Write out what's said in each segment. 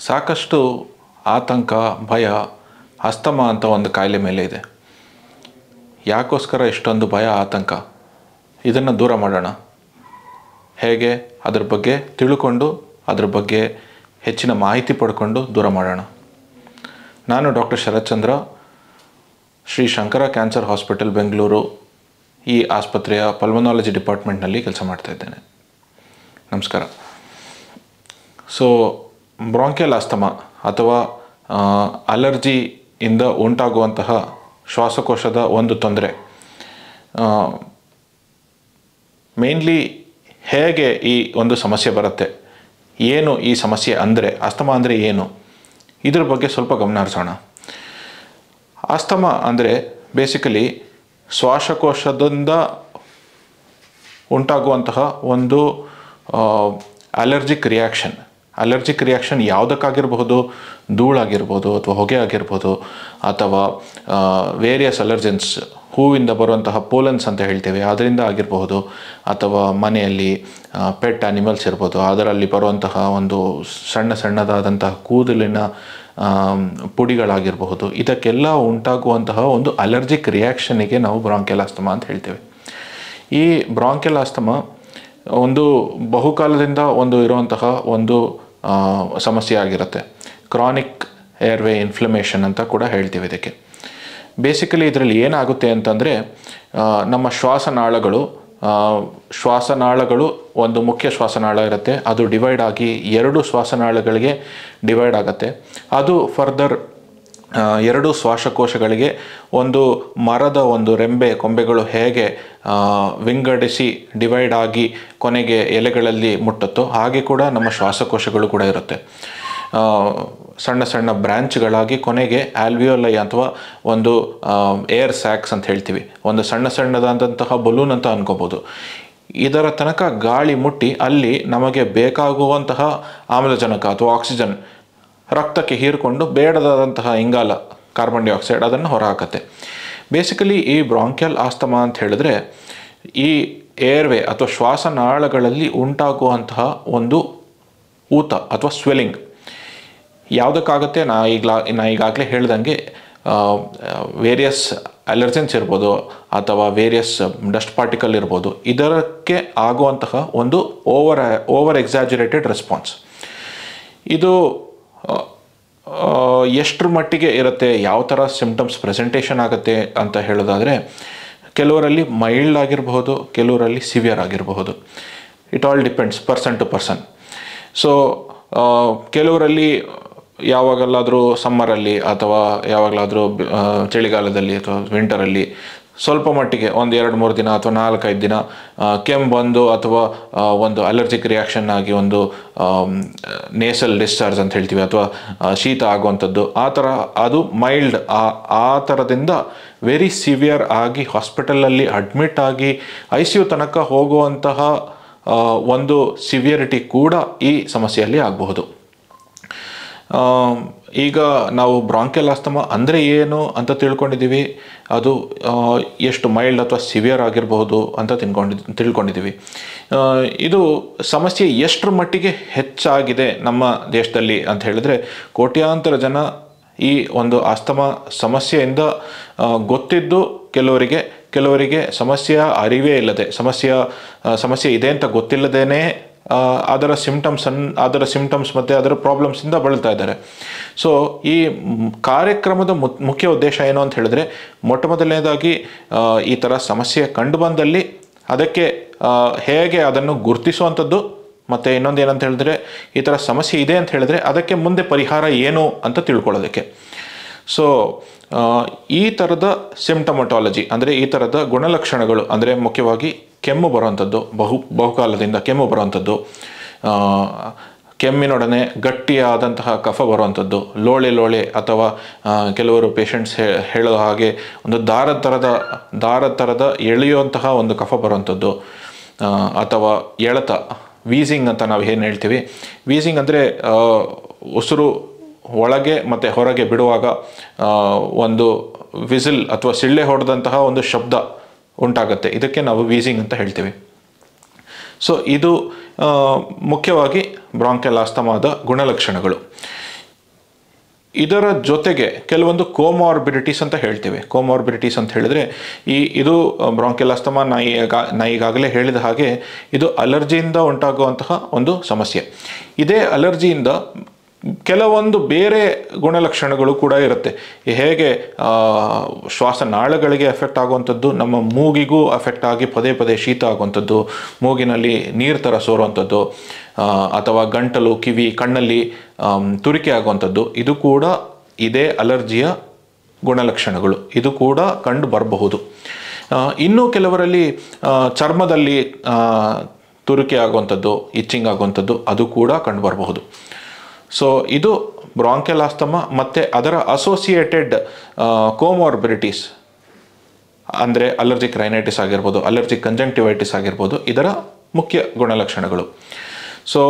ಸಾಕಷ್ಟು ಆತಂಕ, ಭಯ ಅಸ್ತಮಾ ಅಂತ ಒಂದು ಕಾಯಿಲೆ ಮೇಲೆ ಇದೆ. ಯಾಕೋಸ್ಕರ ಇಷ್ಟೊಂದು ಭಯ, ಆತಂಕ? ಇದನ್ನು ದೂರ ಮಾಡೋಣ. ಹೇಗೆ? ಅದ್ರ ಬಗ್ಗೆ ತಿಳ್ಕೊಂಡು, ಅದ್ರ ಬಗ್ಗೆ ಹೆಚ್ಚಿನ ಮಾಹಿತಿ ಪಡ್ಕೊಂಡು ದೂರ ಮಾಡೋಣ. ನಾನು doctor Sharath Chandra, Shri Shankara cancer hospital Bengaluru ಈ ಆಸ್ಪತ್ರೆಯ ಪಲ್ಮನಾಲಜಿ ಡಿಪಾರ್ಟ್ಮೆಂಟ್ನಲ್ಲಿ ಕೆಲಸ ಮಾಡ್ತಾ ಇದ್ದೇನೆ. ನಮಸ್ಕಾರ. ಸೊ ಬ್ರಾಂಕಿಯಲ್ ಆಸ್ತಮಾ ಅಥವಾ ಅಲರ್ಜಿಯಿಂದ ಉಂಟಾಗುವಂತಹ ಶ್ವಾಸಕೋಶದ ಒಂದು ತೊಂದರೆ, ಮೇನ್ಲಿ ಹೇಗೆ ಈ ಒಂದು ಸಮಸ್ಯೆ ಬರುತ್ತೆ, ಏನು ಈ ಸಮಸ್ಯೆ ಅಂದರೆ, ಆಸ್ತಮಾ ಅಂದರೆ ಏನು, ಇದ್ರ ಬಗ್ಗೆ ಸ್ವಲ್ಪ ಗಮನ ಹರಿಸೋಣ. ಆಸ್ತಮಾ ಅಂದರೆ ಬೇಸಿಕಲಿ ಶ್ವಾಸಕೋಶದಿಂದ ಉಂಟಾಗುವಂತಹ ಒಂದು ಅಲರ್ಜಿಕ್ ರಿಯಾಕ್ಷನ್ ಯಾವುದಕ್ಕಾಗಿರ್ಬೋದು, ಧೂಳಾಗಿರ್ಬೋದು ಅಥವಾ ಹೊಗೆ ಆಗಿರ್ಬೋದು, ಅಥವಾ ವೇರಿಯಸ್ ಅಲರ್ಜೆನ್ಸ್, ಹೂವಿಂದ ಬರುವಂತಹ ಪೋಲನ್ಸ್ ಅಂತ ಹೇಳ್ತೇವೆ, ಅದರಿಂದ ಆಗಿರಬಹುದು, ಅಥವಾ ಮನೆಯಲ್ಲಿ ಪೆಟ್ ಆ್ಯನಿಮಲ್ಸ್ ಇರ್ಬೋದು, ಅದರಲ್ಲಿ ಬರುವಂತಹ ಒಂದು ಸಣ್ಣದಾದಂತಹ ಕೂದಲಿನ ಪುಡಿಗಳಾಗಿರಬಹುದು. ಇದಕ್ಕೆಲ್ಲ ಉಂಟಾಗುವಂತಹ ಒಂದು ಅಲರ್ಜಿಕ್ ರಿಯಾಕ್ಷನಿಗೆ ನಾವು ಬ್ರಾಂಕಿಯಲ್ ಆಸ್ತಮಾ ಅಂತ ಹೇಳ್ತೇವೆ. ಈ ಬ್ರಾಂಕಿಯಲ್ ಆಸ್ತಮಾ ಒಂದು ಬಹುಕಾಲದಿಂದ ಇರುವಂತಹ ಒಂದು ಸಮಸ್ಯೆ ಆಗಿರುತ್ತೆ. ಕ್ರಾನಿಕ್ ಏರ್ವೇ ಇನ್ಫ್ಲಮೇಷನ್ ಅಂತ ಕೂಡ ಹೇಳ್ತೀವಿ ಇದಕ್ಕೆ. ಬೇಸಿಕಲಿ ಇದರಲ್ಲಿ ಏನಾಗುತ್ತೆ ಅಂತಂದರೆ, ನಮ್ಮ ಶ್ವಾಸನಾಳಗಳು ಒಂದು ಮುಖ್ಯ ಶ್ವಾಸನಾಳ ಇರುತ್ತೆ, ಅದು ಡಿವೈಡ್ ಆಗಿ 2 ಶ್ವಾಸನಾಳಗಳಿಗೆ ಡಿವೈಡ್ ಆಗುತ್ತೆ. ಅದು ಫರ್ದರ್ 2 ಶ್ವಾಸಕೋಶಗಳಿಗೆ ಒಂದು ಮರದ ಒಂದು ಕೊಂಬೆಗಳು ಹೇಗೆ ವಿಂಗಡಿಸಿ ಡಿವೈಡ್ ಆಗಿ ಕೊನೆಗೆ ಎಲೆಗಳಲ್ಲಿ ಮುಟ್ಟುತ್ತೋ ಹಾಗೆ ಕೂಡ ನಮ್ಮ ಶ್ವಾಸಕೋಶಗಳು ಕೂಡ ಇರುತ್ತೆ. ಸಣ್ಣ ಬ್ರ್ಯಾಂಚ್ಗಳಾಗಿ ಕೊನೆಗೆ ಆಲ್ವಿಯೋಲೈ ಅಥವಾ ಒಂದು ಏರ್ ಸ್ಯಾಕ್ಸ್ ಅಂತ ಹೇಳ್ತೀವಿ, ಒಂದು ಸಣ್ಣದಾದಂತಹ ಬಲೂನ್ ಅಂತ ಅನ್ಕೋಬೋದು. ಇದರ ತನಕ ಗಾಳಿ ಮುಟ್ಟಿ ಅಲ್ಲಿ ನಮಗೆ ಬೇಕಾಗುವಂತಹ ಆಮ್ಲಜನಕ ಅಥವಾ ಆಕ್ಸಿಜನ್ ರಕ್ತಕ್ಕೆ ಹೀರಿಕೊಂಡು ಬೇಡದಾದಂತಹ ಇಂಗಾಲ, ಕಾರ್ಬನ್ ಡೈಆಕ್ಸೈಡ್ ಅದನ್ನು ಹೊರಹಾಕತ್ತೆ. ಬೇಸಿಕಲಿ ಈ ಬ್ರಾಂಕಿಯಲ್ ಆಸ್ತಮಾ ಅಂತ ಹೇಳಿದ್ರೆ ಈ ಏರ್ವೇ ಅಥವಾ ಶ್ವಾಸನಾಳಗಳಲ್ಲಿ ಉಂಟಾಗುವಂತಹ ಒಂದು ಊತ ಅಥವಾ ಸ್ವೆಲ್ಲಿಂಗ್ ಯಾವುದಕ್ಕಾಗುತ್ತೆ? ನಾ ಈಗಾಗಲೇ ಹೇಳ್ದಂಗೆ ವೇರಿಯಸ್ ಅಲರ್ಜೆನ್ಸ್ ಇರ್ಬೋದು ಅಥವಾ ವೇರಿಯಸ್ ಡಸ್ಟ್ ಪಾರ್ಟಿಕಲ್ ಇರ್ಬೋದು, ಇದಕ್ಕೆ ಆಗುವಂತಹ ಒಂದು ಓವರ್ ಎಕ್ಸಾಜುರೇಟೆಡ್ ರೆಸ್ಪಾನ್ಸ್. ಇದು ಎಷ್ಟರ ಮಟ್ಟಿಗೆ ಇರುತ್ತೆ, ಯಾವ ಥರ ಸಿಂಪ್ಟಮ್ಸ್ ಪ್ರೆಸೆಂಟೇಷನ್ ಆಗುತ್ತೆ ಅಂತ ಹೇಳೋದಾದರೆ, ಕೆಲವರಲ್ಲಿ ಮೈಲ್ಡ್ ಆಗಿರಬಹುದು, ಕೆಲವರಲ್ಲಿ ಸಿವಿಯರ್ ಆಗಿರಬಹುದು. It all depends person to person. So ಕೆಲವರಲ್ಲಿ ಯಾವಾಗಲಾದರೂ ಸಮ್ಮರಲ್ಲಿ ಅಥವಾ ಯಾವಾಗಲಾದರೂ ಚಳಿಗಾಲದಲ್ಲಿ ಅಥವಾ ವಿಂಟರಲ್ಲಿ ಸ್ವಲ್ಪ ಮಟ್ಟಿಗೆ 1-2-3 ದಿನ ಅಥವಾ 4-5 ದಿನ ಕೆಮ್ಮು ಬಂದು ಅಥವಾ ಒಂದು ಅಲರ್ಜಿಕ್ ರಿಯಾಕ್ಷನ್ ಆಗಿ ಒಂದು ನೇಸಲ್ ಡಿಸ್ಚಾರ್ಜ್ ಅಂತ ಹೇಳ್ತೀವಿ ಅಥವಾ ಶೀತ ಆಗುವಂಥದ್ದು, ಆ ಥರ ಅದು ಮೈಲ್ಡ್. ಆ ಥರದಿಂದ ವೆರಿ ಸಿವಿಯರ್ ಆಗಿ ಹಾಸ್ಪಿಟಲಲ್ಲಿ ಅಡ್ಮಿಟ್ ಆಗಿ ICU ತನಕ ಹೋಗುವಂತಹ ಒಂದು ಸಿವಿಯರಿಟಿ ಕೂಡ ಈ ಸಮಸ್ಯೆಯಲ್ಲಿ ಆಗಬಹುದು. ಈಗ ನಾವು ಬ್ರಾಂಕಿಯಲ್ ಆಸ್ತಮಾ ಅಂದರೆ ಏನು ಅಂತ ತಿಳ್ಕೊಂಡಿದ್ದೀವಿ, ಅದು ಎಷ್ಟು ಮೈಲ್ಡ್ ಅಥವಾ ಸಿವಿಯರ್ ಆಗಿರಬಹುದು ಅಂತ ತಿಳ್ಕೊಂಡಿದ್ದೀವಿ. ಇದು ಸಮಸ್ಯೆ ಎಷ್ಟರ ಮಟ್ಟಿಗೆ ಹೆಚ್ಚಾಗಿದೆ ನಮ್ಮ ದೇಶದಲ್ಲಿ ಅಂತ ಹೇಳಿದ್ರೆ, ಕೋಟ್ಯಾಂತರ ಜನ ಈ ಒಂದು ಆಸ್ತಮಾ ಸಮಸ್ಯೆಯಿಂದ ಗೊತ್ತಿದ್ದು ಕೆಲವರಿಗೆ ಸಮಸ್ಯೆಯ ಅರಿವೇ ಇಲ್ಲದೆ, ಸಮಸ್ಯೆ ಇದೆ ಅಂತ ಗೊತ್ತಿಲ್ಲದೇನೆ ಅದರ ಸಿಂಪ್ಟಮ್ಸ್ ಮತ್ತು ಅದರ ಪ್ರಾಬ್ಲಮ್ಸಿಂದ ಬಳಲ್ತಾ ಇದ್ದಾರೆ. ಸೊ ಈ ಕಾರ್ಯಕ್ರಮದ ಮುಖ್ಯ ಉದ್ದೇಶ ಏನು ಅಂತ ಹೇಳಿದ್ರೆ, ಮೊದಲನೇದಾಗಿ ಈ ಥರ ಸಮಸ್ಯೆ ಕಂಡು ಬಂದಲ್ಲಿ ಅದಕ್ಕೆ ಹೇಗೆ ಅದನ್ನು ಗುರುತಿಸುವಂಥದ್ದು, ಮತ್ತು ಇನ್ನೊಂದು ಏನಂತ ಹೇಳಿದ್ರೆ, ಈ ಥರ ಸಮಸ್ಯೆ ಇದೆ ಅಂತ ಹೇಳಿದ್ರೆ ಅದಕ್ಕೆ ಮುಂದೆ ಪರಿಹಾರ ಏನು ಅಂತ ತಿಳ್ಕೊಳ್ಳೋದಕ್ಕೆ. ಸೊ ಈ ಥರದ ಸಿಂಪ್ಟಮಟಾಲಜಿ ಅಂದರೆ ಈ ಥರದ ಗುಣಲಕ್ಷಣಗಳು ಅಂದರೆ ಮುಖ್ಯವಾಗಿ ಕೆಮ್ಮು ಬರುವಂಥದ್ದು, ಬಹುಕಾಲದಿಂದ ಕೆಮ್ಮು ಬರುವಂಥದ್ದು, ಕೆಮ್ಮಿನೊಡನೆ ಗಟ್ಟಿಯಾದಂತಹ ಕಫ ಬರುವಂಥದ್ದು, ಲೋಳೆ ಅಥವಾ ಕೆಲವರು ಪೇಷಂಟ್ಸ್ ಹೇಳೋ ಹಾಗೆ ಒಂದು ದಾರದ ಥರದ ಎಳೆಯುವಂತಹ ಒಂದು ಕಫ ಬರುವಂಥದ್ದು, ಅಥವಾ ಎಳೆತ, ವೀಸಿಂಗ್ ಅಂತ ನಾವು ಏನು ಹೇಳ್ತೀವಿ. ವೀಸಿಂಗ್ ಅಂದರೆ ಉಸಿರು ಒಳಗೆ ಮತ್ತು ಹೊರಗೆ ಬಿಡುವಾಗ ಒಂದು ವಿಸಿಲ್ ಅಥವಾ ಸಿಳ್ಳೆ ಹೊಡೆದಂತಹ ಒಂದು ಶಬ್ದ ಉಂಟಾಗುತ್ತೆ, ಇದಕ್ಕೆ ನಾವು ವೀಸಿಂಗ್ ಅಂತ ಹೇಳ್ತೀವಿ. ಸೊ ಇದು ಮುಖ್ಯವಾಗಿ ಬ್ರಾಂಕಿಯಲ್ ಆಸ್ತಮಾದ ಗುಣಲಕ್ಷಣಗಳು. ಇದರ ಜೊತೆಗೆ ಕೆಲವೊಂದು ಕೋಮಾರ್ಬಿಡಿಟೀಸ್ ಅಂತ ಹೇಳ್ತೇವೆ. ಕೋಮಾರ್ಬಿಡಿಟೀಸ್ ಅಂತ ಹೇಳಿದ್ರೆ ಇದು ಬ್ರಾಂಕಿಯಲ್ ಆಸ್ತಮಾ ನಾ ಈಗಾಗಲೇ ಹೇಳಿದ ಹಾಗೆ ಇದು ಅಲರ್ಜಿಯಿಂದ ಉಂಟಾಗುವಂತಹ ಒಂದು ಸಮಸ್ಯೆ. ಇದೇ ಅಲರ್ಜಿಯಿಂದ ಕೆಲವೊಂದು ಬೇರೆ ಗುಣಲಕ್ಷಣಗಳು ಕೂಡ ಇರುತ್ತೆ. ಹೇಗೆ ಶ್ವಾಸನಾಳಗಳಿಗೆ ಎಫೆಕ್ಟ್ ಆಗುವಂಥದ್ದು, ನಮ್ಮ ಮೂಗಿಗೂ ಎಫೆಕ್ಟ್ ಆಗಿ ಪದೇ ಪದೇ ಶೀತ ಆಗುವಂಥದ್ದು, ಮೂಗಿನಲ್ಲಿ ನೀರು ಥರ ಸೋರುವಂಥದ್ದು, ಅಥವಾ ಗಂಟಲು, ಕಿವಿ, ಕಣ್ಣಲ್ಲಿ ತುರಿಕೆ ಆಗುವಂಥದ್ದು, ಇದು ಕೂಡ ಇದೇ ಅಲರ್ಜಿಯ ಗುಣಲಕ್ಷಣಗಳು. ಇದು ಕೂಡ ಕಂಡು ಬರಬಹುದು. ಇನ್ನು ಕೆಲವರಲ್ಲಿ ಚರ್ಮದಲ್ಲಿ ತುರಿಕೆ ಆಗುವಂಥದ್ದು, ಇಚ್ಚಿಂಗ್ ಆಗುವಂಥದ್ದು, ಅದು ಕೂಡ ಕಂಡು ಬರಬಹುದು. ಸೊ ಇದು ಬ್ರಾಂಕಿಯಲ್ ಆಸ್ತಮಾ ಮತ್ತು ಅದರ ಅಸೋಸಿಯೇಟೆಡ್ ಕೋಮಾರ್ಬಿಡಿಟೀಸ್ ಅಂದರೆ ಅಲರ್ಜಿಕ್ ರೈನೈಟಿಸ್ ಆಗಿರ್ಬೋದು, ಅಲರ್ಜಿಕ್ ಕಂಜಂಕ್ಟಿವೈಟಿಸ್ ಆಗಿರ್ಬೋದು, ಇದರ ಮುಖ್ಯ ಗುಣಲಕ್ಷಣಗಳು. ಸೊ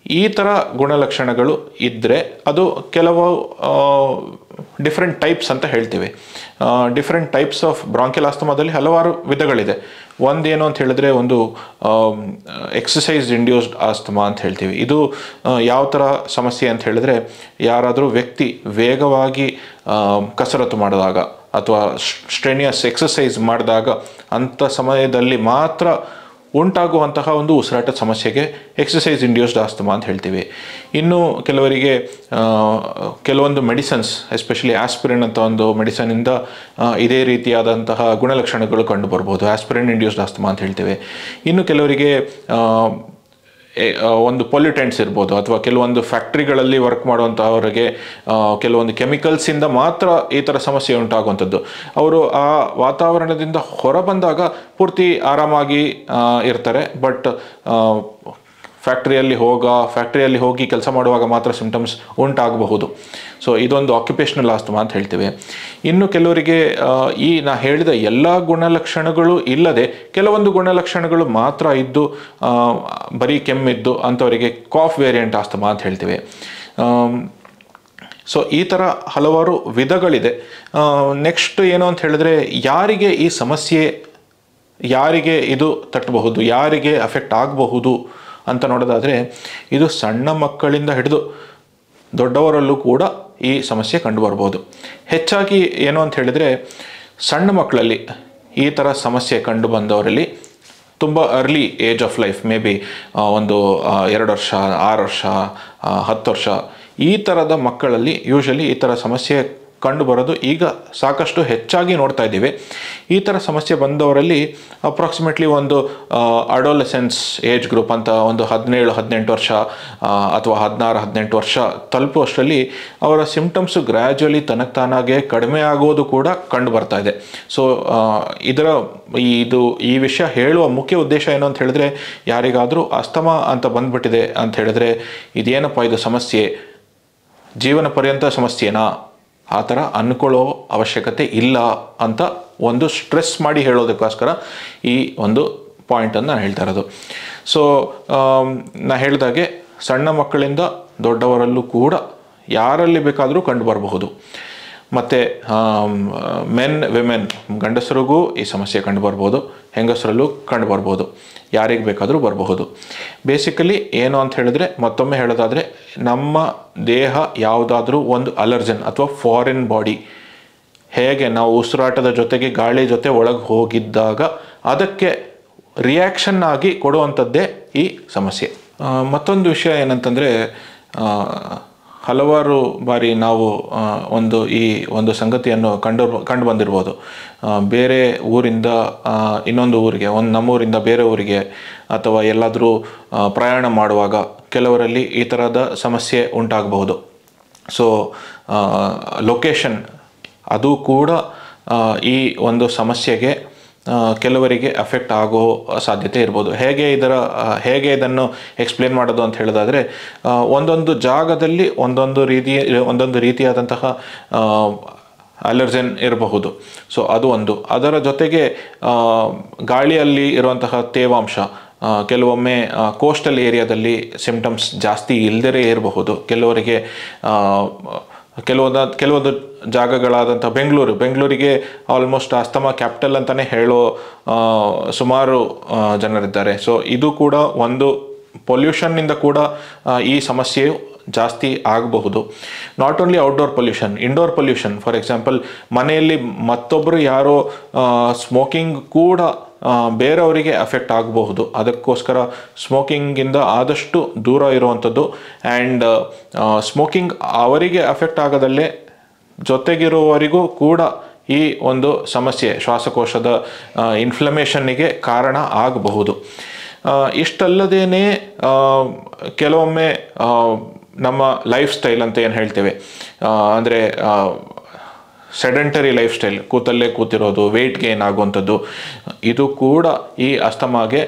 ಈ ಥರ ಗುಣಲಕ್ಷಣಗಳು ಇದ್ದರೆ ಅದು ಕೆಲವು ಡಿಫ್ರೆಂಟ್ ಟೈಪ್ಸ್ ಅಂತ ಹೇಳ್ತೀವಿ. ಡಿಫ್ರೆಂಟ್ ಟೈಪ್ಸ್ ಆಫ್ ಬ್ರಾಂಕಿಯಲ್ ಆಸ್ತಮಾದಲ್ಲಿ ಹಲವಾರು ವಿಧಗಳಿದೆ. ಒಂದೇನು ಅಂತ ಹೇಳಿದ್ರೆ ಒಂದು ಎಕ್ಸಸೈಸ್ ಇಂಡ್ಯೂಸ್ಡ್ ಆಸ್ತಮಾ ಅಂತ ಹೇಳ್ತೀವಿ. ಇದು ಯಾವ ಥರ ಸಮಸ್ಯೆ ಅಂತ ಹೇಳಿದ್ರೆ, ಯಾರಾದರೂ ವ್ಯಕ್ತಿ ವೇಗವಾಗಿ ಕಸರತ್ತು ಮಾಡಿದಾಗ ಅಥವಾ ಸ್ಟ್ರೆನಿಯಸ್ ಎಕ್ಸಸೈಸ್ ಮಾಡಿದಾಗ ಅಂಥ ಸಮಯದಲ್ಲಿ ಮಾತ್ರ ಉಂಟಾಗುವಂತಹ ಒಂದು ಉಸಿರಾಟದ ಸಮಸ್ಯೆಗೆ ಎಕ್ಸಸೈಸ್ ಇಂಡ್ಯೂಸ್ಡ್ ಆಸ್ತಮಾ ಅಂತ ಹೇಳ್ತೀವಿ. ಇನ್ನು ಕೆಲವರಿಗೆ ಕೆಲವೊಂದು ಮೆಡಿಸನ್ಸ್, ಎಸ್ಪೆಷಲಿ ಆಸ್ಪಿರಿನ್ ಅಂತ ಒಂದು ಮೆಡಿಸನಿಂದ ಇದೇ ರೀತಿಯಾದಂತಹ ಗುಣಲಕ್ಷಣಗಳು ಕಂಡು ಬರ್ಬೋದು. ಆಸ್ಪಿರಿನ್ ಇಂಡ್ಯೂಸ್ಡ್ ಆಸ್ತಮಾ ಅಂತ ಹೇಳ್ತೇವೆ. ಇನ್ನು ಕೆಲವರಿಗೆ ಒಂದು ಪೊಲ್ಯೂಟೆಂಟ್ಸ್ ಇರ್ಬೋದು, ಅಥವಾ ಕೆಲವೊಂದು ಫ್ಯಾಕ್ಟ್ರಿಗಳಲ್ಲಿ ವರ್ಕ್ ಮಾಡುವಂಥವರಿಗೆ ಕೆಲವೊಂದು ಕೆಮಿಕಲ್ಸಿಂದ ಮಾತ್ರ ಈ ಥರ ಸಮಸ್ಯೆ ಉಂಟಾಗುವಂಥದ್ದು. ಅವರು ಆ ವಾತಾವರಣದಿಂದ ಹೊರಬಂದಾಗ ಪೂರ್ತಿ ಆರಾಮಾಗಿ ಇರ್ತಾರೆ, ಬಟ್ ಫ್ಯಾಕ್ಟ್ರಿಯಲ್ಲಿ ಹೋಗಿ ಕೆಲಸ ಮಾಡುವಾಗ ಮಾತ್ರ ಸಿಂಪ್ಟಮ್ಸ್ ಉಂಟಾಗಬಹುದು. ಸೊ ಇದೊಂದು ಆಕ್ಯುಪೇಷನಲ್ ಆಸ್ತಮಾ ಅಂತ ಹೇಳ್ತೇವೆ. ಇನ್ನು ಕೆಲವರಿಗೆ ನಾ ಹೇಳಿದ ಎಲ್ಲ ಗುಣಲಕ್ಷಣಗಳು ಇಲ್ಲದೆ ಕೆಲವೊಂದು ಗುಣಲಕ್ಷಣಗಳು ಮಾತ್ರ ಇದ್ದು ಬರೀ ಕೆಮ್ಮಿದ್ದು ಅಂಥವರಿಗೆ ಕಾಫ್ ವೇರಿಯಂಟ್ ಆಸ್ತಮಾ ಅಂತ ಹೇಳ್ತೇವೆ. ಸೊ ಈ ಥರ ಹಲವಾರು ವಿಧಗಳಿದೆ. ನೆಕ್ಸ್ಟ್ ಏನು ಅಂತ ಹೇಳಿದ್ರೆ, ಯಾರಿಗೆ ಈ ಸಮಸ್ಯೆ, ಯಾರಿಗೆ ಇದು ತಟ್ಟಬಹುದು, ಯಾರಿಗೆ ಅಫೆಕ್ಟ್ ಆಗಬಹುದು ಅಂತ ನೋಡೋದಾದರೆ, ಇದು ಸಣ್ಣ ಮಕ್ಕಳಿಂದ ಹಿಡಿದು ದೊಡ್ಡವರಲ್ಲೂ ಕೂಡ ಈ ಸಮಸ್ಯೆ ಕಂಡುಬರ್ಬೋದು. ಹೆಚ್ಚಾಗಿ ಏನು ಅಂತ ಹೇಳಿದರೆ, ಸಣ್ಣ ಮಕ್ಕಳಲ್ಲಿ ಈ ಥರ ಸಮಸ್ಯೆ ಕಂಡು ಬಂದವರಲ್ಲಿ ತುಂಬ early age of life, may be ಒಂದು 2 ವರ್ಷ, 6 ವರ್ಷ, 10 ವರ್ಷ, ಈ ಥರದ ಮಕ್ಕಳಲ್ಲಿ ಯೂಶಲಿ ಈ ಥರ ಸಮಸ್ಯೆ ಕಂಡು ಬರೋದು ಈಗ ಸಾಕಷ್ಟು ಹೆಚ್ಚಾಗಿ ನೋಡ್ತಾ ಇದ್ದೀವಿ. ಈ ಥರ ಸಮಸ್ಯೆ ಬಂದವರಲ್ಲಿ ಅಪ್ರಾಕ್ಸಿಮೇಟ್ಲಿ ಒಂದು ಅಡೋಲೆಸೆನ್ಸ್ ಏಜ್ ಗ್ರೂಪ್ ಅಂತ ಒಂದು 17-18 ವರ್ಷ ಅಥವಾ 16-18 ವರ್ಷ ತಲುಪುವಷ್ಟರಲ್ಲಿ ಅವರ ಸಿಂಪ್ಟಮ್ಸು ಗ್ರ್ಯಾಜುವಲಿ ತಾನಾಗೆ ಕಡಿಮೆ ಆಗೋದು ಕೂಡ ಕಂಡು ಬರ್ತಾ ಇದೆ. ಸೊ ಈ ವಿಷಯ ಹೇಳುವ ಮುಖ್ಯ ಉದ್ದೇಶ ಏನು ಅಂತ ಹೇಳಿದ್ರೆ, ಯಾರಿಗಾದರೂ ಆಸ್ತಮಾ ಅಂತ ಬಂದ್ಬಿಟ್ಟಿದೆ ಅಂತ ಹೇಳಿದ್ರೆ, ಇದೇನಪ್ಪ ಇದು ಸಮಸ್ಯೆ, ಜೀವನ ಪರ್ಯಂತ ಸಮಸ್ಯೆನಾ, ಆ ಥರ ಅಂದ್ಕೊಳ್ಳೋ ಅವಶ್ಯಕತೆ ಇಲ್ಲ ಅಂತ ಒಂದು ಸ್ಟ್ರೆಸ್ ಮಾಡಿ ಹೇಳೋದಕ್ಕೋಸ್ಕರ ಈ ಒಂದು ಪಾಯಿಂಟನ್ನು ನಾನು ಹೇಳ್ತಾ ಇರೋದು. ಸೊ ನಾ ಹೇಳಿದಾಗೆ ಸಣ್ಣ ಮಕ್ಕಳಿಂದ ದೊಡ್ಡವರಲ್ಲೂ ಕೂಡ ಯಾರಲ್ಲಿ ಬೇಕಾದರೂ ಕಂಡು ಬರಬಹುದು. ಮತ್ತು ವಿಮೆನ್, ಗಂಡಸರಿಗೂ ಈ ಸಮಸ್ಯೆ ಕಂಡು ಬರ್ಬೋದು, ಹೆಂಗಸರಲ್ಲೂ ಕಂಡು ಬರ್ಬೋದು, ಯಾರಿಗೆ ಬೇಕಾದರೂ ಬರಬಹುದು. ಬೇಸಿಕಲಿ ಏನು ಅಂತ ಹೇಳಿದ್ರೆ, ಮತ್ತೊಮ್ಮೆ ಹೇಳೋದಾದರೆ, ನಮ್ಮ ದೇಹ ಯಾವುದಾದ್ರೂ ಒಂದು ಅಲರ್ಜನ್ ಅಥವಾ ಫಾರಿನ್ ಬಾಡಿ, ಹೇಗೆ ನಾವು ಉಸಿರಾಟದ ಜೊತೆಗೆ ಗಾಳಿ ಜೊತೆ ಒಳಗೆ ಹೋಗಿದ್ದಾಗ ಅದಕ್ಕೆ ರಿಯಾಕ್ಷನ್ ಆಗಿ ಕೊಡುವಂಥದ್ದೇ ಈ ಸಮಸ್ಯೆ. ಮತ್ತೊಂದು ವಿಷಯ ಏನಂತಂದರೆ, ಹಲವಾರು ಬಾರಿ ನಾವು ಈ ಒಂದು ಸಂಗತಿಯನ್ನು ಕಂಡು ಬಂದಿರ್ಬೋದು. ಬೇರೆ ಊರಿಂದ ಇನ್ನೊಂದು ಊರಿಗೆ, ನಮ್ಮೂರಿಂದ ಬೇರೆ ಊರಿಗೆ ಅಥವಾ ಎಲ್ಲಾದರೂ ಪ್ರಯಾಣ ಮಾಡುವಾಗ ಕೆಲವರಲ್ಲಿ ಈ ಥರದ ಸಮಸ್ಯೆ ಉಂಟಾಗಬಹುದು. ಸೊ ಲೊಕೇಶನ್ ಅದು ಕೂಡ ಈ ಒಂದು ಸಮಸ್ಯೆಗೆ ಕೆಲವರಿಗೆ ಅಫೆಕ್ಟ್ ಆಗೋ ಸಾಧ್ಯತೆ ಇರ್ಬೋದು. ಹೇಗೆ ಇದನ್ನು ಎಕ್ಸ್ಪ್ಲೇನ್ ಮಾಡೋದು ಅಂತ ಹೇಳೋದಾದರೆ, ಒಂದೊಂದು ಜಾಗದಲ್ಲಿ ಒಂದೊಂದು ರೀತಿಯಾದಂತಹ ಅಲರ್ಜನ್ ಇರಬಹುದು. ಸೊ ಅದು ಒಂದು. ಅದರ ಜೊತೆಗೆ ಗಾಳಿಯಲ್ಲಿ ಇರುವಂತಹ ತೇವಾಂಶ, ಕೆಲವೊಮ್ಮೆ ಕೋಸ್ಟಲ್ ಏರಿಯಾದಲ್ಲಿ ಸಿಂಪ್ಟಮ್ಸ್ ಜಾಸ್ತಿ ಇಲ್ಲದೇ ಇರಬಹುದು. ಕೆಲವೊಂದು ಜಾಗಗಳಾದಂಥ ಬೆಂಗಳೂರಿಗೆ ಆಲ್ಮೋಸ್ಟ್ ಆಸ್ತಮಾ ಕ್ಯಾಪಿಟಲ್ ಅಂತಲೇ ಹೇಳೋ ಸುಮಾರು ಜನರಿದ್ದಾರೆ. ಸೊ ಇದು ಕೂಡ ಒಂದು, ಪೊಲ್ಯೂಷನ್ನಿಂದ ಕೂಡ ಈ ಸಮಸ್ಯೆಯು ಜಾಸ್ತಿ ಆಗಬಹುದು. Not only outdoor pollution, indoor pollution. For example, ಮನೆಯಲ್ಲಿ ಮತ್ತೊಬ್ಬರು ಯಾರೋ ಸ್ಮೋಕಿಂಗ್ ಕೂಡ ಬೇರೆಯವರಿಗೆ ಅಫೆಕ್ಟ್ ಆಗಬಹುದು. ಅದಕ್ಕೋಸ್ಕರ ಸ್ಮೋಕಿಂಗಿಂದ ಆದಷ್ಟು ದೂರ ಇರುವಂಥದ್ದು. ಆ್ಯಂಡ್ ಸ್ಮೋಕಿಂಗ್ ಅವರಿಗೆ ಅಫೆಕ್ಟ್ ಆಗದಲ್ಲೇ ಜೊತೆಗಿರುವವರಿಗೂ ಕೂಡ ಈ ಒಂದು ಸಮಸ್ಯೆ ಶ್ವಾಸಕೋಶದ ಇನ್ಫ್ಲಮೇಷನ್ನಿಗೆ ಕಾರಣ ಆಗಬಹುದು. ಇಷ್ಟಲ್ಲದೇ ಕೆಲವೊಮ್ಮೆ ನಮ್ಮ ಲೈಫ್ ಸ್ಟೈಲ್ ಅಂತ ಏನು ಹೇಳ್ತೇವೆ, ಅಂದರೆ ಸೆಡೆಂಟರಿ ಲೈಫ್ ಸ್ಟೈಲ್, ಕೂತಲ್ಲೇ ಕೂತಿರೋದು, ವೆಯ್ಟ್ ಗೇನ್ ಆಗುವಂಥದ್ದು, ಇದು ಕೂಡ ಈ ಅಸ್ತಮಾಗೆ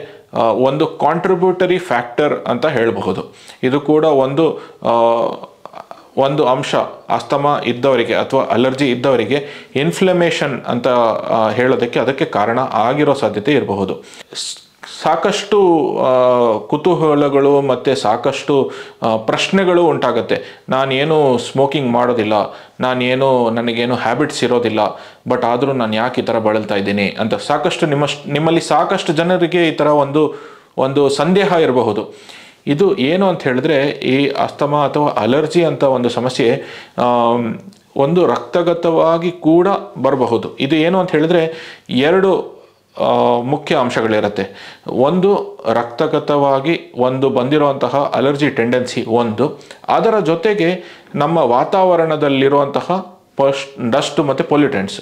ಒಂದು ಕಾಂಟ್ರಿಬ್ಯೂಟರಿ ಫ್ಯಾಕ್ಟರ್ ಅಂತ ಹೇಳಬಹುದು. ಇದು ಕೂಡ ಒಂದು ಅಂಶ. ಅಸ್ತಮಾ ಇದ್ದವರಿಗೆ ಅಥವಾ ಅಲರ್ಜಿ ಇದ್ದವರಿಗೆ ಇನ್ಫ್ಲಮೇಷನ್ ಅಂತ ಹೇಳೋದಕ್ಕೆ ಅದಕ್ಕೆ ಕಾರಣ ಆಗಿರೋ ಸಾಧ್ಯತೆ ಇರಬಹುದು. ಸಾಕಷ್ಟು ಕುತೂಹಲಗಳು ಮತ್ತು ಸಾಕಷ್ಟು ಪ್ರಶ್ನೆಗಳು ಉಂಟಾಗುತ್ತೆ. ನಾನೇನು ಸ್ಮೋಕಿಂಗ್ ಮಾಡೋದಿಲ್ಲ, ನನಗೇನು ಹ್ಯಾಬಿಟ್ಸ್ ಇರೋದಿಲ್ಲ, ಬಟ್ ಆದರೂ ನಾನು ಯಾಕೆ ಈ ಥರ ಬಳಲ್ತಾ ಇದ್ದೀನಿ ಅಂತ ನಿಮ್ಮಲ್ಲಿ ಸಾಕಷ್ಟು ಜನರಿಗೆ ಈ ಥರ ಒಂದು ಸಂದೇಹ ಇರಬಹುದು. ಇದು ಏನು ಅಂತ ಹೇಳಿದ್ರೆ, ಈ ಅಸ್ತಮಾ ಅಥವಾ ಅಲರ್ಜಿ ಅಂತ ಒಂದು ಸಮಸ್ಯೆ ಒಂದು ರಕ್ತಗತವಾಗಿ ಕೂಡ ಬರಬಹುದು. ಇದು ಏನು ಅಂತ ಹೇಳಿದ್ರೆ, ಎರಡು ಮುಖ್ಯ ಅಂಶಗಳಿರುತ್ತೆ. ಒಂದು, ರಕ್ತಗತವಾಗಿ ಬಂದಿರುವಂತಹ ಅಲರ್ಜಿ ಟೆಂಡೆನ್ಸಿ ಒಂದು, ಅದರ ಜೊತೆಗೆ ನಮ್ಮ ವಾತಾವರಣದಲ್ಲಿರುವಂತಹ ಡಸ್ಟ್ ಮತ್ತು ಪೊಲ್ಯೂಟೆಂಟ್ಸ್.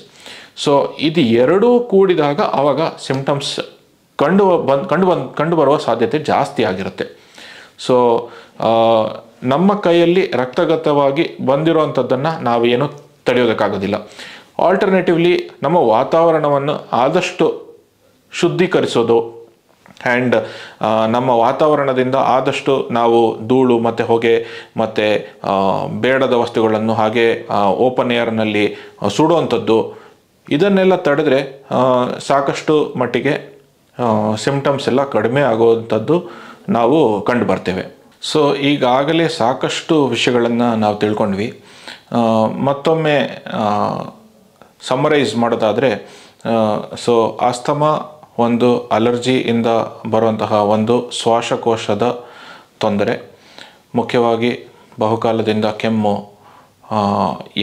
ಸೊ ಇದು ಎರಡೂ ಕೂಡಿದಾಗ ಆವಾಗ ಸಿಂಪ್ಟಮ್ಸ್ ಕಂಡು ಬರುವ ಸಾಧ್ಯತೆ ಜಾಸ್ತಿ ಆಗಿರುತ್ತೆ. ಸೊ ನಮ್ಮ ಕೈಯಲ್ಲಿ ರಕ್ತಗತವಾಗಿ ಬಂದಿರುವಂಥದ್ದನ್ನು ನಾವೇನು ತಡೆಯೋದಕ್ಕಾಗೋದಿಲ್ಲ. ಆಲ್ಟರ್ನೇಟಿವ್ಲಿ ನಮ್ಮ ವಾತಾವರಣವನ್ನು ಆದಷ್ಟು ಶುದ್ಧೀಕರಿಸೋದು, ಆ್ಯಂಡ್ ನಮ್ಮ ವಾತಾವರಣದಿಂದ ಆದಷ್ಟು ನಾವು ಧೂಳು ಮತ್ತು ಹೊಗೆ ಮತ್ತು ಬೇಡದ ವಸ್ತುಗಳನ್ನು ಹಾಗೆ ಓಪನ್ ಏರ್ನಲ್ಲಿ ಸುಡುವಂಥದ್ದು, ಇದನ್ನೆಲ್ಲ ತಡೆದ್ರೆ ಸಾಕಷ್ಟು ಮಟ್ಟಿಗೆ ಸಿಂಪ್ಟಮ್ಸ್ ಎಲ್ಲ ಕಡಿಮೆ ಆಗುವಂಥದ್ದು ನಾವು ಕಂಡು ಬರ್ತೇವೆ. ಸೊ ಈಗಾಗಲೇ ಸಾಕಷ್ಟು ವಿಷಯಗಳನ್ನು ನಾವು ತಿಳ್ಕೊಂಡ್ವಿ. ಮತ್ತೊಮ್ಮೆ ಸಮ್ಮರೈಸ್ ಮಾಡೋದಾದರೆ, ಸೊ ಆಸ್ತಮಾ ಒಂದು ಅಲರ್ಜಿಯಿಂದ ಬರುವಂತಹ ಒಂದು ಶ್ವಾಸಕೋಶದ ತೊಂದರೆ. ಮುಖ್ಯವಾಗಿ ಬಹುಕಾಲದಿಂದ ಕೆಮ್ಮು,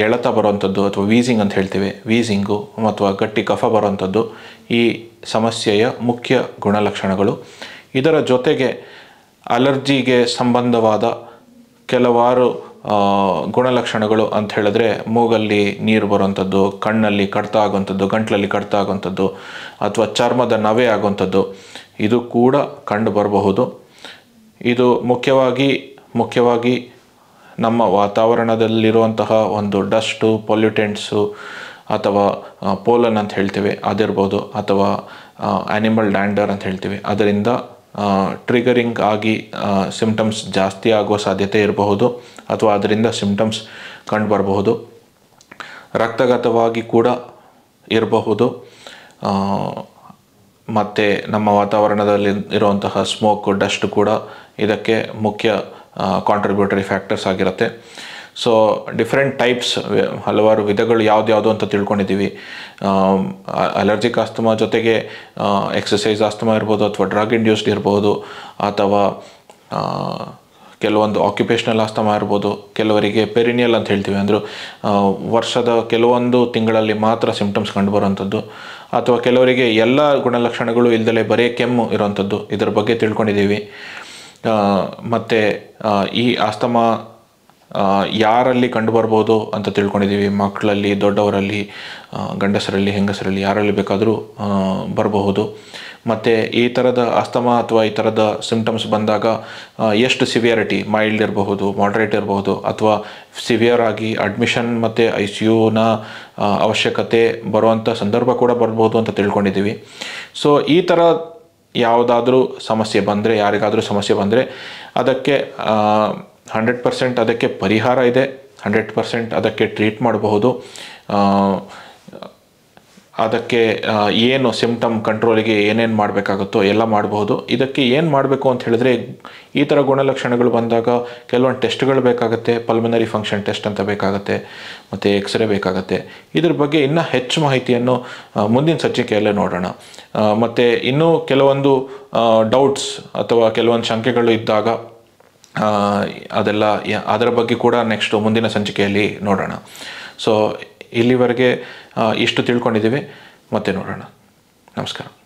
ಎಳೆತ ಬರುವಂಥದ್ದು ಅಥವಾ ವೀಸಿಂಗ್ ಅಂತ ಹೇಳ್ತೀವಿ, ವೀಸಿಂಗು ಅಥವಾ ಗಟ್ಟಿ ಕಫ ಬರುವಂಥದ್ದು ಈ ಸಮಸ್ಯೆಯ ಮುಖ್ಯ ಗುಣಲಕ್ಷಣಗಳು. ಇದರ ಜೊತೆಗೆ ಅಲರ್ಜಿಗೆ ಸಂಬಂಧವಾದ ಕೆಲವಾರು ಗುಣಲಕ್ಷಣಗಳು ಅಂತ ಹೇಳಿದ್ರೆ, ಮೂಗಲ್ಲಿ ನೀರು ಬರುವಂಥದ್ದು, ಕಣ್ಣಲ್ಲಿ ಕಡ್ತ ಆಗುವಂಥದ್ದು, ಗಂಟ್ಲಲ್ಲಿ ಕಡ್ತ ಆಗುವಂಥದ್ದು ಅಥವಾ ಚರ್ಮದ ನವೆ ಆಗುವಂಥದ್ದು, ಇದು ಕೂಡ ಕಂಡು ಬರಬಹುದು. ಇದು ಮುಖ್ಯವಾಗಿ ನಮ್ಮ ವಾತಾವರಣದಲ್ಲಿರುವಂತಹ ಒಂದು ಡಸ್ಟು, ಪೊಲ್ಯೂಟೆಂಟ್ಸು ಅಥವಾ ಪೋಲನ್ ಅಂತ ಹೇಳ್ತೇವೆ ಅದಿರ್ಬೋದು, ಅಥವಾ ಆ್ಯನಿಮಲ್ ಡ್ಯಾಂಡರ್ ಅಂತ ಹೇಳ್ತೀವಿ, ಅದರಿಂದ ಟ್ರಿಗರಿಂಗ್ ಆಗಿ ಸಿಂಪ್ಟಮ್ಸ್ ಜಾಸ್ತಿ ಆಗುವ ಸಾಧ್ಯತೆ ಇರಬಹುದು ಅಥವಾ ಅದರಿಂದ ಸಿಂಪ್ಟಮ್ಸ್ ಕಂಡು ಬರಬಹುದು. ರಕ್ತಗತವಾಗಿ ಕೂಡ ಇರಬಹುದು. ಮತ್ತು ನಮ್ಮ ವಾತಾವರಣದಲ್ಲಿ ಇರುವಂತಹ ಸ್ಮೋಕ್, ಡಸ್ಟ್ ಕೂಡ ಇದಕ್ಕೆ ಮುಖ್ಯ ಕಾಂಟ್ರಿಬ್ಯೂಟರಿ ಫ್ಯಾಕ್ಟರ್ಸ್ ಆಗಿರುತ್ತೆ. ಸೊ ಡಿಫ್ರೆಂಟ್ ಟೈಪ್ಸ್, ಹಲವಾರು ವಿಧಗಳು ಯಾವ್ದು ಅಂತ ತಿಳ್ಕೊಂಡಿದ್ದೀವಿ. ಅಲರ್ಜಿಕ್ ಆಸ್ತಮಾ ಜೊತೆಗೆ ಎಕ್ಸಸೈಸ್ ಆಸ್ತಮಾ ಇರ್ಬೋದು, ಅಥವಾ ಡ್ರಗ್ ಇಂಡ್ಯೂಸ್ಡ್ ಇರ್ಬೋದು, ಅಥವಾ ಕೆಲವೊಂದು ಆಕ್ಯುಪೇಷನಲ್ ಆಸ್ತಮಾ ಇರ್ಬೋದು. ಕೆಲವರಿಗೆ ಪೆರಿನಿಯಲ್ ಅಂತ ಹೇಳ್ತೀವಿ, ಅಂದರೆ ವರ್ಷದ ಕೆಲವೊಂದು ತಿಂಗಳಲ್ಲಿ ಮಾತ್ರ ಸಿಂಪ್ಟಮ್ಸ್ ಕಂಡುಬರುವಂಥದ್ದು, ಅಥವಾ ಕೆಲವರಿಗೆ ಎಲ್ಲ ಗುಣಲಕ್ಷಣಗಳು ಇಲ್ದಲೇ ಬರೀ ಕೆಮ್ಮು ಇರೋವಂಥದ್ದು. ಇದರ ಬಗ್ಗೆ ತಿಳ್ಕೊಂಡಿದ್ದೀವಿ. ಮತ್ತು ಈ ಆಸ್ತಮಾ ಯಾರಲ್ಲಿ ಕಂಡುಬರ್ಬೋದು ಅಂತ ತಿಳ್ಕೊಂಡಿದ್ದೀವಿ. ಮಕ್ಕಳಲ್ಲಿ, ದೊಡ್ಡವರಲ್ಲಿ, ಗಂಡಸರಲ್ಲಿ, ಹೆಂಗಸರಲ್ಲಿ, ಯಾರಲ್ಲಿ ಬೇಕಾದರೂ ಬರಬಹುದು. ಮತ್ತು ಈ ಥರದ ಆಸ್ತಮಾ ಅಥವಾ ಈ ಥರದ ಸಿಂಪ್ಟಮ್ಸ್ ಬಂದಾಗ ಎಷ್ಟು ಸಿವಿಯರಿಟಿ, ಮೈಲ್ಡ್ ಇರಬಹುದು, ಮಾಡ್ರೇಟ್ ಇರಬಹುದು, ಅಥವಾ ಸಿವಿಯರ್ ಆಗಿ ಅಡ್ಮಿಷನ್ ಮತ್ತು ICUನ ಅವಶ್ಯಕತೆ ಬರುವಂಥ ಸಂದರ್ಭ ಕೂಡ ಬರ್ಬೋದು ಅಂತ ತಿಳ್ಕೊಂಡಿದ್ದೀವಿ. ಸೊ ಈ ಥರ ಯಾವುದಾದ್ರೂ ಸಮಸ್ಯೆ ಬಂದರೆ, ಯಾರಿಗಾದರೂ ಸಮಸ್ಯೆ ಬಂದರೆ ಅದಕ್ಕೆ 100% ಅದಕ್ಕೆ ಪರಿಹಾರ ಇದೆ, 100% ಅದಕ್ಕೆ ಟ್ರೀಟ್ ಮಾಡಬಹುದು. ಅದಕ್ಕೆ ಏನು ಸಿಂಪ್ಟಮ್ ಕಂಟ್ರೋಲಿಗೆ ಏನೇನು ಮಾಡಬೇಕಾಗುತ್ತೋ ಎಲ್ಲ ಮಾಡಬಹುದು. ಇದಕ್ಕೆ ಏನು ಮಾಡಬೇಕು ಅಂತ ಹೇಳಿದ್ರೆ, ಈ ಥರ ಗುಣಲಕ್ಷಣಗಳು ಬಂದಾಗ ಕೆಲವೊಂದು ಟೆಸ್ಟ್ಗಳು ಬೇಕಾಗುತ್ತೆ. ಪಲ್ಮನರಿ ಫಂಕ್ಷನ್ ಟೆಸ್ಟ್ ಅಂತ ಬೇಕಾಗುತ್ತೆ, ಮತ್ತು ಎಕ್ಸ್ರೇ ಬೇಕಾಗುತ್ತೆ. ಇದ್ರ ಬಗ್ಗೆ ಇನ್ನೂ ಹೆಚ್ಚು ಮಾಹಿತಿಯನ್ನು ಮುಂದಿನ ಸಂಚಿಕೆಯಲ್ಲೇ ನೋಡೋಣ. ಮತ್ತು ಇನ್ನೂ ಕೆಲವೊಂದು ಡೌಟ್ಸ್ ಅಥವಾ ಕೆಲವೊಂದು ಶಂಕೆಗಳು ಇದ್ದಾಗ ಅದೆಲ್ಲ ಅದರ ಬಗ್ಗೆ ಕೂಡ ನೆಕ್ಸ್ಟ್ ಮುಂದಿನ ಸಂಚಿಕೆಯಲ್ಲಿ ನೋಡೋಣ. ಸೊ ಇಲ್ಲಿವರೆಗೆ ಇಷ್ಟು ತಿಳ್ಕೊಂಡಿದ್ದೀವಿ, ಮತ್ತೆ ನೋಡೋಣ. ನಮಸ್ಕಾರ.